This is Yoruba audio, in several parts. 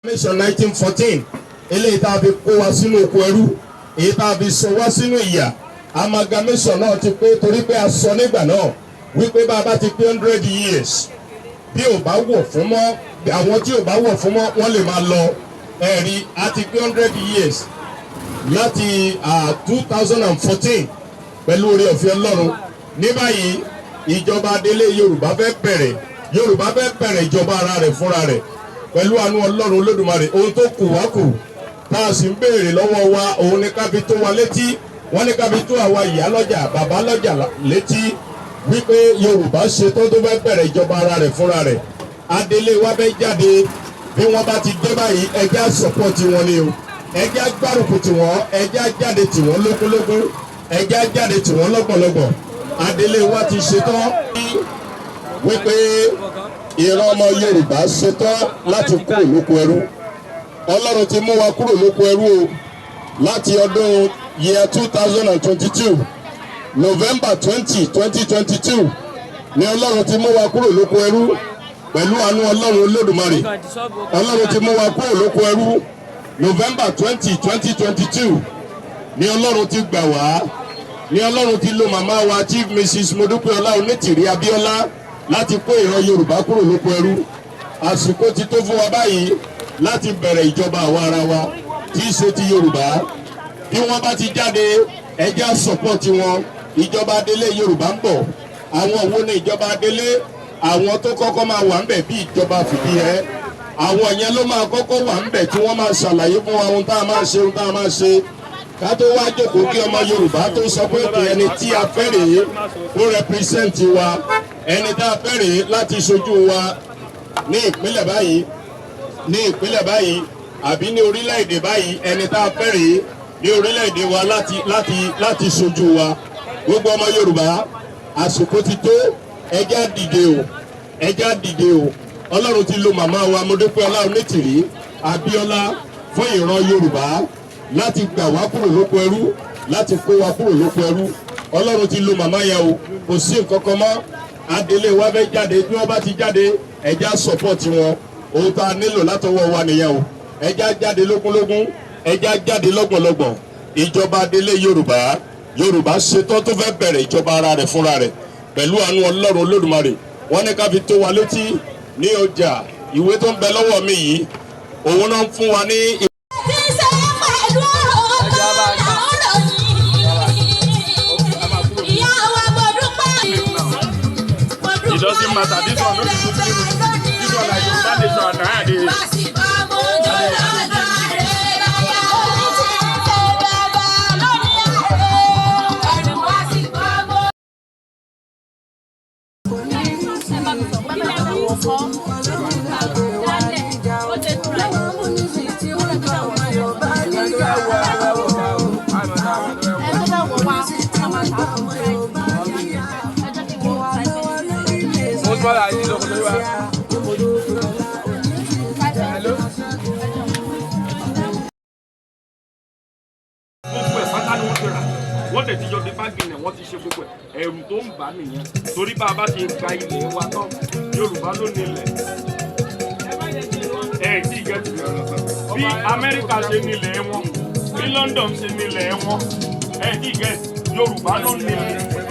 Mission 1914 eléyìí tá a fi kó wa sínú oko ẹrú èyí tá a fi sọ wá sínú ìyà amalgamation náà ti pé torí pé a sọ nígbà náà wípé bá a bá ti pé 100 years bí ò bá wọ̀ fún mọ́ àwọn tí ò bá wọ̀ fún mọ́ wọ́n lè máa lọ ẹ̀rí a ti pé 100 years láti 2014 pẹ̀lú oore ọ̀fẹ́ Ọlọ́run ní báyìí ìjọba Adele Yorùbá fẹ́ bẹ̀rẹ̀ ìjọba ara rẹ̀ fúnra rẹ̀ pẹ̀lú àánú Ọlọ́run Olódùmarè ohun tó kù wá kù tá a sì ń béèrè lọ́wọ́ wa òun ní ká fi tó wa létí wọ́n ní ká fi tó àwa ìyá lọ́jà bàbá lọ́jà létí wípé Yorùbá ṣe tó fẹ́ bẹ̀rẹ̀ ìjọba ara rẹ̀ fúnra rẹ̀ Adele wa fẹ́ jáde bí wọ́n bá ti dé báyìí ẹjẹ́ àsọpọ̀tì wọn ni o ẹjẹ́ agbárùkù tí wọ́n ẹjẹ́ ajáde tí wọ́n lógúnlógún ẹjẹ́ ajáde tí wọ́n lọ́gbọ̀nlọ́gbọ̀n Adele wa ti ṣetán wípé ìran ọmọ Yorùbá ṣetán láti kúrò lóko ẹrú Ọlọ́run ti mú wa kúrò lóko ẹrú o láti ọdún year 2022 November 20, 2022 ni Ọlọ́run ti mú wa kúrò lóko ẹrú pẹ̀lú àánú Ọlọ́run Olódùmarè Ọlọ́run ti mú wa kúrò lóko ẹrú November 20, 2022 ni Ọlọ́run ti gbà wá ni Ọlọ́run ti lo màmá wa Chief Mrs. Mudupeonitirimkoabiola láti kó ìran Yorùbá kúrò lóko ẹrú àsìkò ti tó fún wa báyìí láti bẹ̀rẹ̀ ìjọba àwa ara wa tí í ṣe ti Yorùbá bí wọ́n bá ti jáde ẹjẹ́ sọ́pọ̀tì wọn ìjọba Adele Yorùbá ń bọ̀ àwọn wo ni ìjọba Adele àwọn tó kọ́kọ́ máa wà ń bẹ̀ bí ìjọba fìdíhẹ́ àwọn yẹn ló máa kọ́kọ́ wà ń bẹ̀ tí wọ́n máa ṣàlàyé fún wa ohun tá a máa ṣe ohun tá a máa ṣe ká tó wá jókòó kí ọmọ Yorùbá tó sọ pé kí ẹni tí a fẹ́ rèé ó rẹpírísẹ́ǹtì wa ẹni tá a fẹ́ rèé láti ṣojú wa ní ìpínlẹ̀ báyìí àbí ní orílẹ̀-èdè báyìí ẹni tá a fẹ́ rèé ní orílẹ̀-èdè wa láti ṣojú wa gbogbo ọmọ Yorùbá àsìkò ti tó ẹjẹ́ àdìde o Ọlọ́run ti lo màmá wa Mudupeonitirimkoabiola fún ìran Yorùbá láti gbà wá kúrò lóko ẹrú láti kó wa kúrò lóko ẹrú Ọlọ́run ti lo màmá yẹn o kò sí nǹkan kan mọ́ Adele wa fẹ́ jáde bí wọ́n bá ti jáde ẹjẹ́ sọ́pọ̀tì wọn ohun tá a nílò látọwọ́ wa nìyẹn o ẹjẹ́ jáde lógúnlógún ẹjẹ́ jáde lọ́gbọ̀nlọ́gbọ̀n ìjọba Adele Yorùbá ṣetán tó fẹ́ bẹ̀rẹ̀ ìjọba ara rẹ̀ fúnra rẹ̀ pẹ̀lú àánú Ọlọ́run Olódùmarè wọ́n ní ká fi tó wa létí ní ọjà ìwé tó ń bẹ lọ́wọ́ mi yìí òun náà ń fún wa ní. It doesn't matter. This one, this one like yorubanation and wọ́n tẹ̀ ti jọ dé báàgì wọ́n ti ṣe gbogbo ẹ̀rù tó ń bà nìyẹn torí bá a bá ti gba ilẹ̀ wa náà Yorùbá ló nílẹ̀ ẹ̀ tí ìgẹ́ ti bí Amẹ́ríkà ṣe nílẹ̀ wọn bí London ṣe nílẹ̀ wọn ẹ̀ tí ìgẹ́ Yorùbá ló nílẹ̀.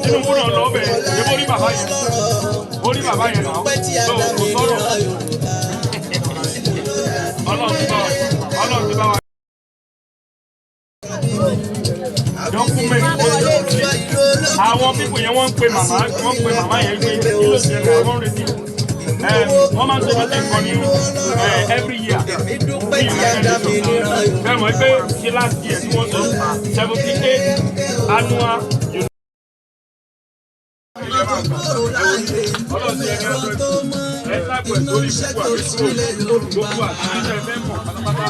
Tinubu náà lọ bẹ̀ ẹ́ borí bàbá yẹn náà so kò sọ̀rọ̀ Ọlọ́run ti bá wa. àwọn pípò yẹn wọ́n ń pe màmá yẹn gbé kí ló ṣe ẹ̀rọ àwọn retí wọ́n máa ń ṣe meeting kan ní every year. Bẹ́ẹ̀ mọ̀ pé ṣe last year tí wọ́n ṣe 78 annual. Ọlọ́run ti ẹgbẹ́ ẹ sábò ẹ̀ lórí gbogbo àbísọ̀ gbogbo àti iṣẹ́ ẹgbẹ́ mọ̀ pátápátá.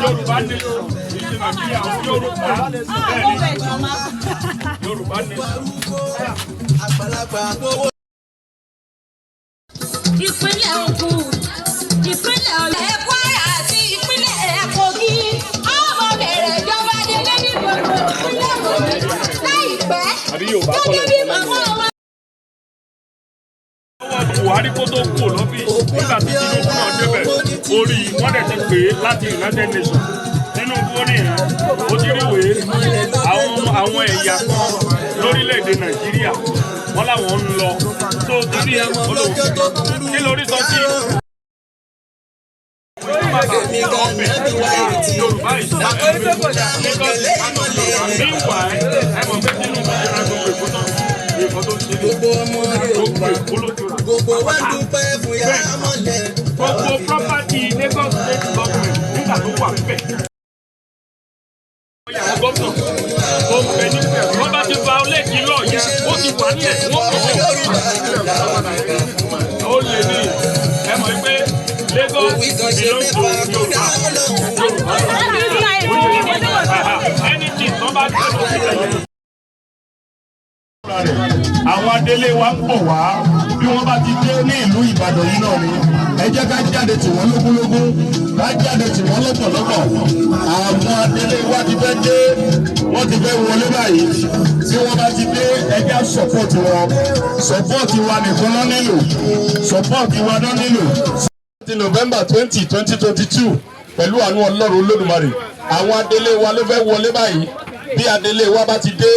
Yorùbá nation ìṣe Nàìjíríà Yorùbá bẹ́ẹ̀ ni Yorùbá nation. Ìpínlẹ̀ Ògùn, ìpínlẹ̀ Ọ̀yọ́, Kwara àti ìpínlẹ̀ Kogi. Ọmọ bẹ̀rẹ̀ ìjọba Adélé ní gbogbo ìpínlẹ̀ Kogi láìpẹ́. Gẹ́gẹ́ bí màmá wa. Buhari kó tó kú lọ́bí nígbà tí Tinubu náà débẹ̀ orí wọ́n dẹ̀ ti pè é láti United Nations. Tinubu ní ó ti ríwèé àwọn ẹ̀yà kan lórílẹ̀‐èdè Nàìjíríà wọ́n láwọn ń lọ tó torí olóògbé kí lórí sọ sí. Yorùbá gbogbo wa dúpẹ́ fún yàrá mọ́lẹ̀. Gbogbo property Lagos State government nígbà tó wà níbẹ̀. Ìyàwó gómìnà tó ń bẹ níbẹ̀ wọ́n bá ti violate law yẹn ó ti wà nílẹ̀ tí wọ́n kọ̀ ó lè ní ẹ mọ̀ pé Lagos belongs to Yorùbá. Anything tó bá tẹ̀ lọ sílẹ̀ yẹn. Àwọn adélé wa ń bọ̀ wá bí wọ́n bá ti dé ní ìlú Ìbàdàn yìí náà ni ẹ jẹ́ ká jáde tì wọ́n lógúnlógún ká jáde tì wọ́n lọ́pọ̀lọpọ̀. Àwọn adélé wa ti fẹ́ dé wọ́n ti fẹ́ wọlé báyìí tí wọ́n bá ti dé ẹ jẹ́ support wọn support wa nìkan ló nílò support wa ló nílò. ti November 20, 2022 pẹ̀lú àánú Ọlọ́run Olódùmarè àwọn adélé wa ló fẹ́ wọlé báyìí bí adélé wa bá ti dé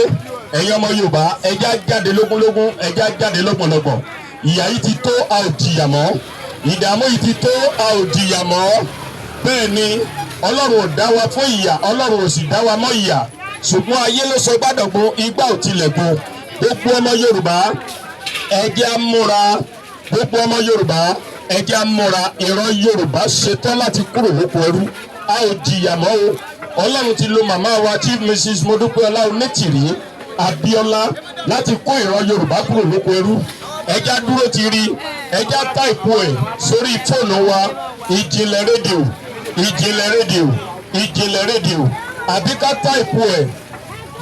ẹ̀yin ọmọ Yorùbá ẹja jáde lógúnlógún ẹja jáde lọ́gbọ̀nlọ́gbọ̀n ìyà yìí ti tó a ò jìyà mọ́ ìdààmú yìí ti tó a ò jìyà mọ́ bẹ́ẹ̀ ni Ọlọ́run ò dá wa fún ìyà Ọlọ́run ò sì dá wa mọ́ ìyà ṣùgbọ́n ayé ló sọ gbàdọ̀gbọ́n igbá ò tilẹ̀ gun gbogbo ọmọ Yorùbá ẹja múra gbogbo ọmọ Yorùbá ẹja múra ìran Yorùbá ṣetán láti kúrò lóko ẹrú a ò jìyà mọ́ o Ọlọ́run ti lo màmá wa Chief Mrs. Mudupeonitirimkoabiola Abiola láti kó ìran Yorùbá kúrò lóko ẹrú ẹja dúró ti rí ẹja táìpù ẹ sórí fóònù wa ìjìnlẹ̀ rédíò ìjìnlẹ̀ rédíò ìjìnlẹ̀ rédíò àbí ká táìpù ẹ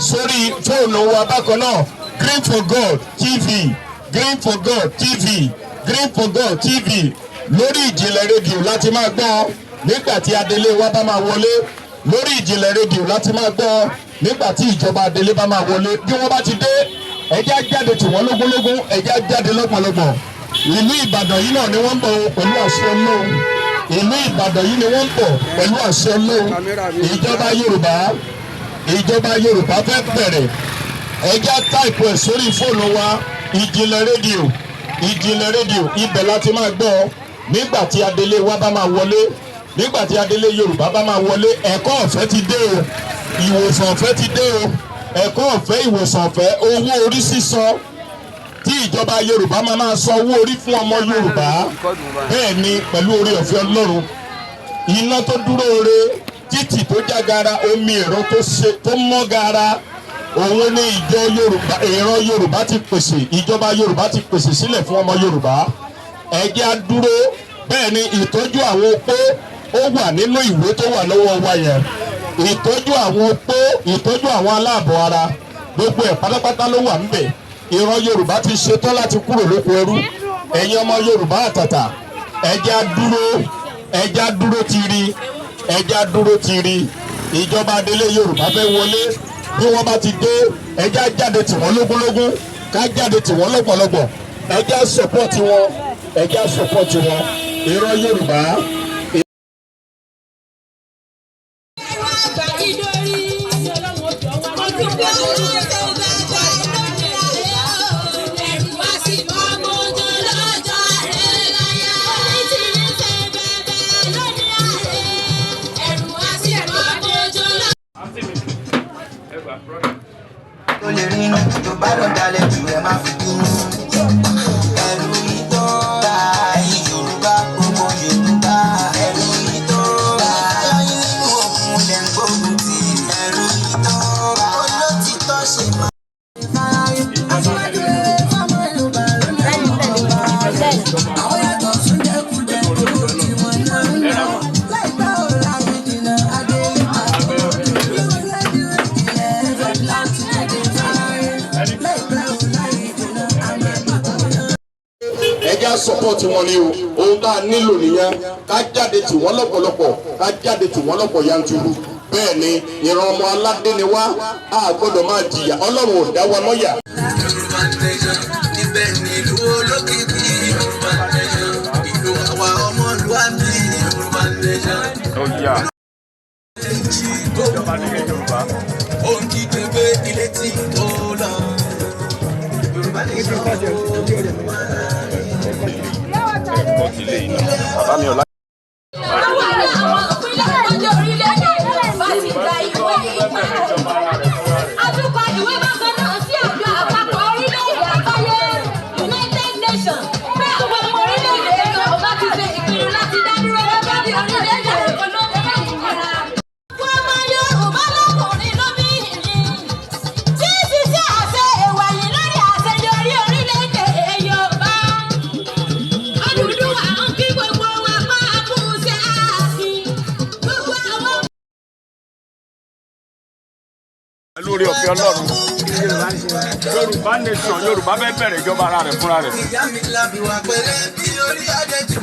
sórí fóònù wa bákan náà Green for God TV Green for God TV Green for God TV lórí ìjìnlẹ̀ rédíò láti máa gbọ́ nígbà tí adélé wa bá máa wọlé lórí ìjìnlẹ̀ rédíò láti máa gbọ́ nígbà tí ìjọba Adélé bá máa wọlé bí wọ́n bá ti dé ẹjá jáde tí wọ́n lógúnlógún ẹjá jáde lọ́gbọ̀nlọ́gbọ̀n ìlú Ìbàdàn yìí náà ni wọ́n ń bọ̀ pẹ̀lú àṣẹ Ọlọ́run ìlú Ìbàdàn yìí ni wọ́n ń bọ̀ pẹ̀lú àṣẹ Ọlọ́run ìjọba Yorùbá fẹ́ bẹ̀rẹ̀ ẹjá táìpù ẹ̀ sórí fóònù wa ìjìnlẹ̀ rédíò ibẹ̀ láti máa gbọ́ nígbà tí adélé wa bá máa wọlé nígbà tí adélé Yorùbá bá máa wọlé ẹ̀kọ́ ọ̀fẹ́ ti dé o ìwòsàn ọ̀fẹ́ ti dé o ẹ̀kọ́ ọ̀fẹ́ ìwòsàn ọ̀fẹ́ owó orí sísan tí ìjọba Yorùbá máa san owó orí fún ọmọ Yorùbá bẹ́ẹ̀ ni pẹ̀lú orí ọ̀fẹ́ Ọlọ́run iná tó dúró re títì tó jágara omi ẹ̀rọ tó mọ́ gara òun ni ìran Yorùbá ti pèsè ìjọba Yorùbá ti pèsè sílẹ̀ fún ọmọ Yorùbá ẹ̀jẹ̀ á dúró bẹ́ẹ̀ ni ìtọ́jú àwọn opó ó wà nínú ìwé tó wà lọ́wọ́ wa yẹn ìtọ́jú àwọn opó ìtọ́jú àwọn aláàbọ̀ ara gbogbo ẹ̀ pátápátá ló wà ńbẹ̀ ìran Yorùbá ti ṣetán láti kúrò lóko ẹrú ẹ̀yin ọmọ Yorùbá àtàtà ẹ̀jẹ̀ á dúró ti rí ìjọba Adélé Yorùbá fẹ́ wọlé bí wọ́n bá ti dé ẹ̀jẹ̀ á jáde tì wọ́n lógúnlógún ká jáde tì wọ́n lọ́pọ̀lọpọ̀ ẹ̀jẹ̀ á sọ̀pọ̀tì wọn ìran Yorùbá. Tó lè rí inú tó bá lọ dalẹ̀ jù ẹ má fi bínú. lọ́wọ́ tiwọn ni o ohun tá a nílò nìyẹn ká jáde tì wọ́n lọ́pọ̀lọpọ̀ ká jáde tì wọ́n lọ́pọ̀ yanturu bẹ́ẹ̀ ni ìran ọmọ aládé ni wá a gbọ́dọ̀ máa jìyà Ọlọ́run ò dá wa mọ́yà. Yorubanation ibẹ̀ nílùú olókìkí Yorubanation ìlú àwa ọmọlúwàbí Yorubanation. Ìjọba Adele Yoruba. Ohun kí gbẹgbẹ ilé tí tó lọ. Yorubanation. Bàbá mi ọ̀la. Àwọn ìpínlẹ̀ ọjọ́ orílẹ̀-èdè bá ti gba ìwé ìpínlẹ̀. Àtúkọ̀ ìwé bákan náà sí àjọ àpapọ̀ orílẹ̀-èdè àgbáyé United Nations pé àwọn ọmọ orílẹ̀-èdè Yorùbá ti ṣe ìpinnu láti dá dúró gẹ́gẹ́ bí orílẹ̀-èdè olómìnira ìnira. Wọ́n ọmọ Yorùbá lọ́kùnrin lóbìnrin tí ṣiṣẹ́ àṣẹ ìwà yìí lórí àṣeyọrí orílẹ̀-èdè Yorùbá. Odùduwà ń kí gbogbo wa máa kú sí ààfin. Gbogbo àwọn. Lórí ọ̀fẹ́ Ọlọ́run Yorùbá nation Yorùbá fẹ́ bẹ̀rẹ̀ ìjọba ara rẹ̀ fúnra rẹ̀. Ìyá mi lábí wa pẹ̀lẹ́ bí orí adé ti